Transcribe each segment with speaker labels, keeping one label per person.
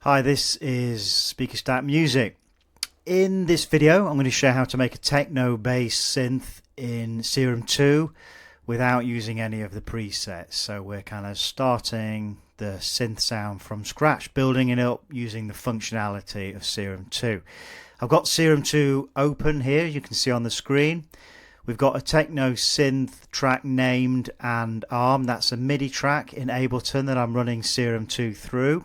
Speaker 1: Hi, this is Speakerstack Music. In this video, I'm going to show how to make a techno bass synth in Serum 2 without using any of the presets. So we're kind of starting the synth sound from scratch, building it up using the functionality of Serum 2. I've got Serum 2 open here, you can see on the screen. We've got a techno synth track named and arm. That's a MIDI track in Ableton that I'm running Serum 2 through.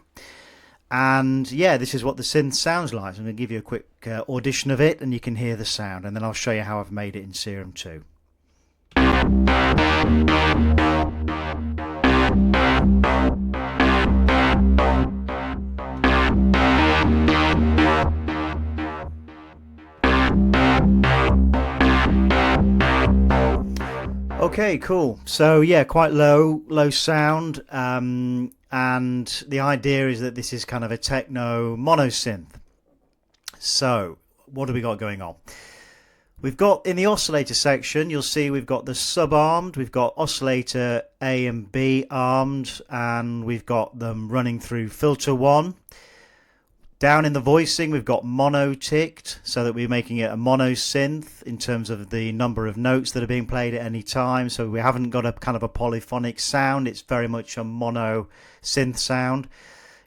Speaker 1: And yeah, this is what the synth sounds like. So I'm going to give you a quick audition of it and you can hear the sound, and then I'll show you how I've made it in Serum 2. Okay, cool. So yeah, quite low sound. And the idea is that this is kind of a techno mono synth. So what have we got going on? We've got in the oscillator section, you'll see we've got the sub armed, we've got oscillator A and B armed, and we've got them running through filter 1. Down in the voicing, we've got mono ticked, so that we're making it a mono synth in terms of the number of notes that are being played at any time. So we haven't got a kind of a polyphonic sound. It's very much a mono synth sound.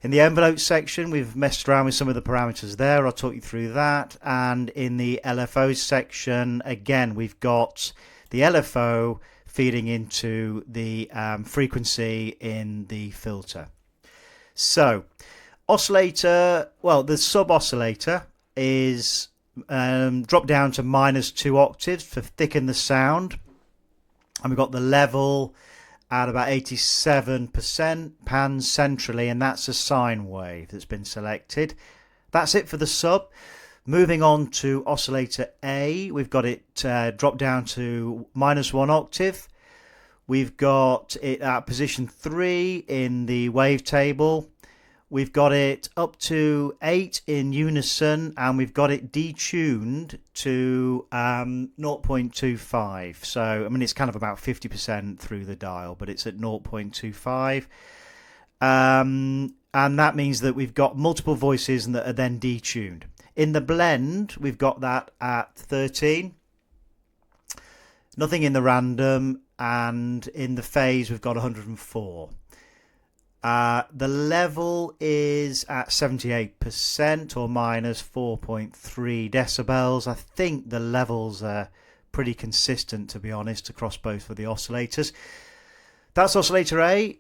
Speaker 1: In the envelope section, we've messed around with some of the parameters there. I'll talk you through that. And in the LFO section, again, we've got the LFO feeding into the frequency in the filter. So oscillator, well, the sub oscillator is dropped down to -2 octaves to thicken the sound, and we've got the level at about 87%, pans centrally, and that's a sine wave that's been selected. That's it for the sub. Moving on to oscillator A, we've got it dropped down to -1 octave. We've got it at position 3 in the wavetable. We've got it up to 8 in unison, and we've got it detuned to 0.25. So, I mean, it's kind of about 50% through the dial, but it's at 0.25. And that means that we've got multiple voices that are then detuned. In the blend, we've got that at 13. Nothing in the random, and in the phase, we've got 104. The level is at 78% or -4.3 decibels. I think the levels are pretty consistent, to be honest, across both of the oscillators. That's oscillator A.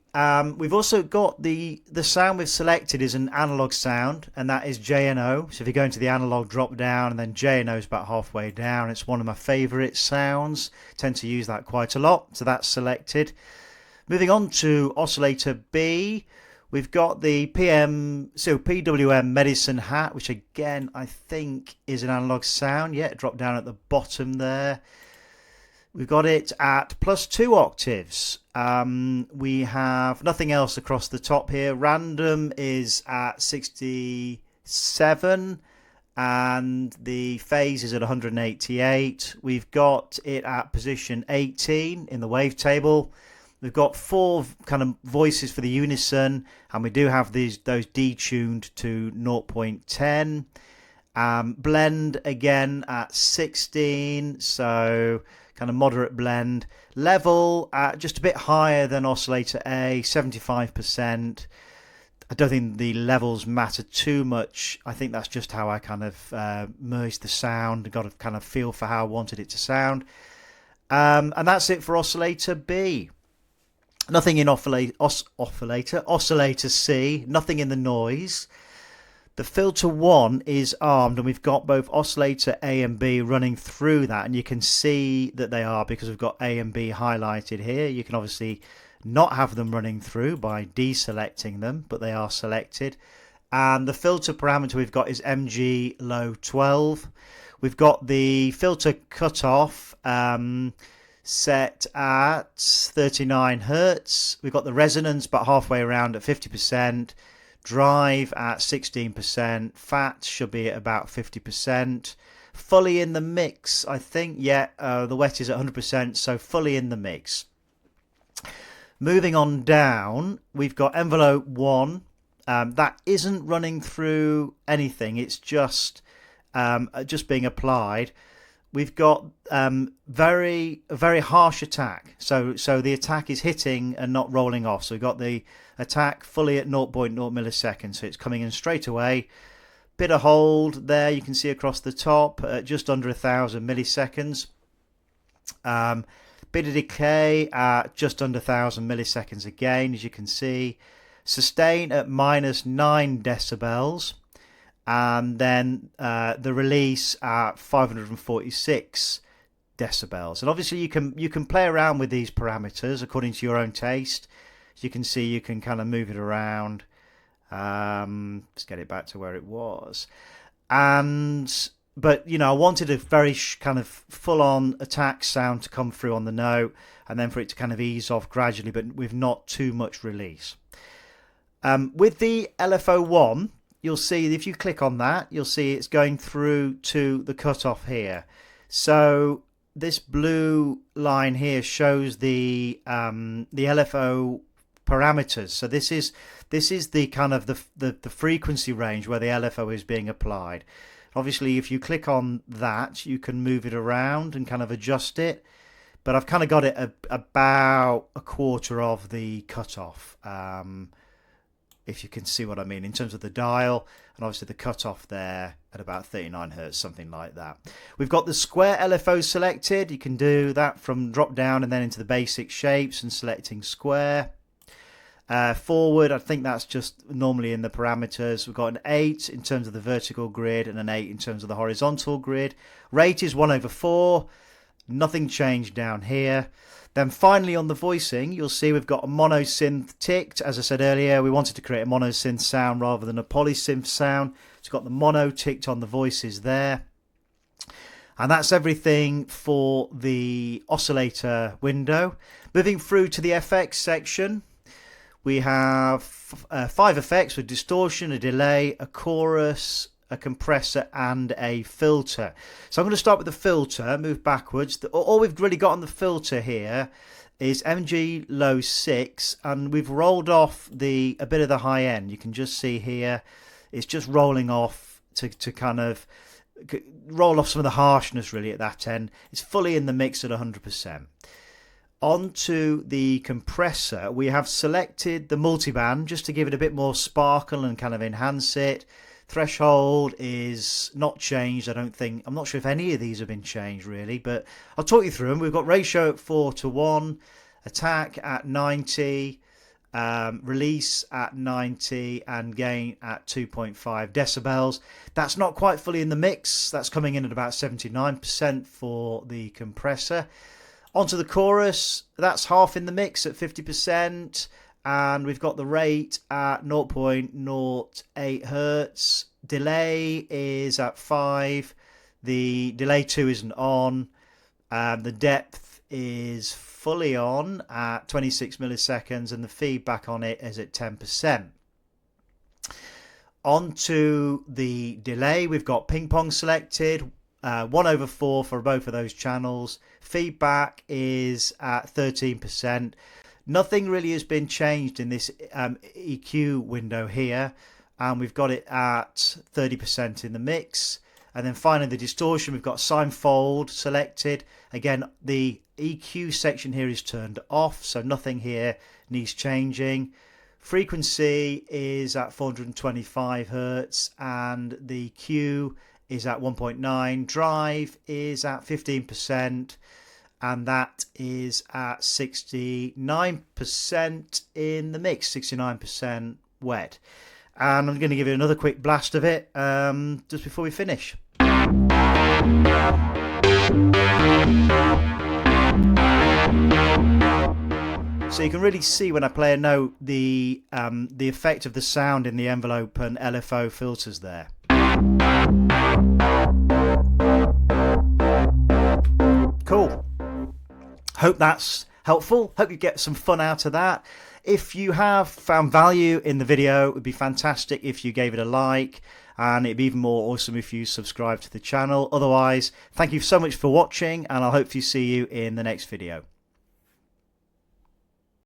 Speaker 1: We've also got the sound we've selected is an analog sound, and that is J&O. So if you go into the analog drop down, and then J&O is about halfway down. It's one of my favorite sounds. I tend to use that quite a lot. So that's selected. Moving on to oscillator B, we've got the PWM Medicine Hat, which again I think is an analog sound. Yeah, drop down at the bottom there. We've got it at +2 octaves. We have nothing else across the top here. Random is at 67. And the phase is at 188. We've got it at position 18 in the wavetable. We've got 4 kind of voices for the unison, and we do have those detuned to 0.10. Blend again at 16, so kind of moderate blend. Level at just a bit higher than oscillator A, 75%. I don't think the levels matter too much. I think that's just how I kind of merged the sound, got a kind of feel for how I wanted it to sound. And that's it for oscillator B. Nothing in oscillator C, nothing in the noise. The filter 1 is armed, and we've got both oscillator A and B running through that, and you can see that they are because we've got A and B highlighted here. You can obviously not have them running through by deselecting them, but they are selected. And the filter parameter we've got is MG low 12. We've got the filter cutoff set at 39 Hertz. We've got the resonance but halfway around at 50%. Drive at 16%. Fat should be at about 50%. Fully in the mix, I think. Yeah, the wet is at 100%, so fully in the mix. Moving on down, we've got envelope 1 that isn't running through anything. It's just being applied. We've got very harsh attack. So the attack is hitting and not rolling off. So we've got the attack fully at 0.0 milliseconds. So it's coming in straight away. Bit of hold there. You can see across the top at just under 1,000 milliseconds. Bit of decay at just under 1,000 milliseconds again, as you can see. Sustain at -9 decibels. And then the release at 546 decibels. And obviously you can play around with these parameters according to your own taste. As you can see, you can kind of move it around. Let's get it back to where it was. But you know, I wanted a very kind of full-on attack sound to come through on the note, and then for it to kind of ease off gradually, but with not too much release. With the LFO1, you'll see if you click on that, you'll see it's going through to the cutoff here. So this blue line here shows the LFO parameters. So this is the kind of the frequency range where the LFO is being applied. Obviously, if you click on that, you can move it around and kind of adjust it. But I've kind of got it about a quarter of the cutoff. If you can see what I mean in terms of the dial, and obviously the cutoff there at about 39 Hertz, something like that. We've got the square LFO selected. You can do that from drop down and then into the basic shapes and selecting square. Forward, I think that's just normally in the parameters. We've got an 8 in terms of the vertical grid and an 8 in terms of the horizontal grid. Rate is 1/4. Nothing changed down here. Then finally on the voicing, you'll see we've got a mono synth ticked. As I said earlier, we wanted to create a mono synth sound rather than a polysynth sound. It's got the mono ticked on the voices there. And that's everything for the oscillator window. Moving through to the FX section, we have 5 effects with distortion, a delay, a chorus, a compressor and a filter. So I'm going to start with the filter, move backwards. All we've really got on the filter here is MG low 6, and we've rolled off a bit of the high end. You can just see here it's just rolling off to kind of roll off some of the harshness really at that end. It's fully in the mix at 100%. Onto the compressor, we have selected the multiband just to give it a bit more sparkle and kind of enhance it. Threshold is not changed, I don't think. I'm not sure if any of these have been changed really, but I'll talk you through them. We've got ratio at 4:1, attack at 90, release at 90, and gain at 2.5 decibels. That's not quite fully in the mix. That's coming in at about 79% for the compressor. Onto the chorus, that's half in the mix at 50%. And we've got the rate at 0.08 Hertz. Delay is at 5. The delay 2 isn't on. The depth is fully on at 26 milliseconds, and the feedback on it is at 10%. Onto the delay, we've got ping pong selected. 1/4 for both of those channels. Feedback is at 13%. Nothing really has been changed in this EQ window here, and we've got it at 30% in the mix. And then finally the distortion, we've got sine fold selected. Again, the EQ section here is turned off, so nothing here needs changing. Frequency is at 425 Hertz, and the Q is at 1.9. Drive is at 15%. And that is at 69% in the mix, 69% wet. And I'm going to give you another quick blast of it just before we finish. So you can really see when I play a note the effect of the sound in the envelope and LFO filters there. Cool. Hope that's helpful. Hope you get some fun out of that. If you have found value in the video, it would be fantastic if you gave it a like, and it'd be even more awesome if you subscribe to the channel. Otherwise, thank you so much for watching, and I'll hopefully see you in the next video.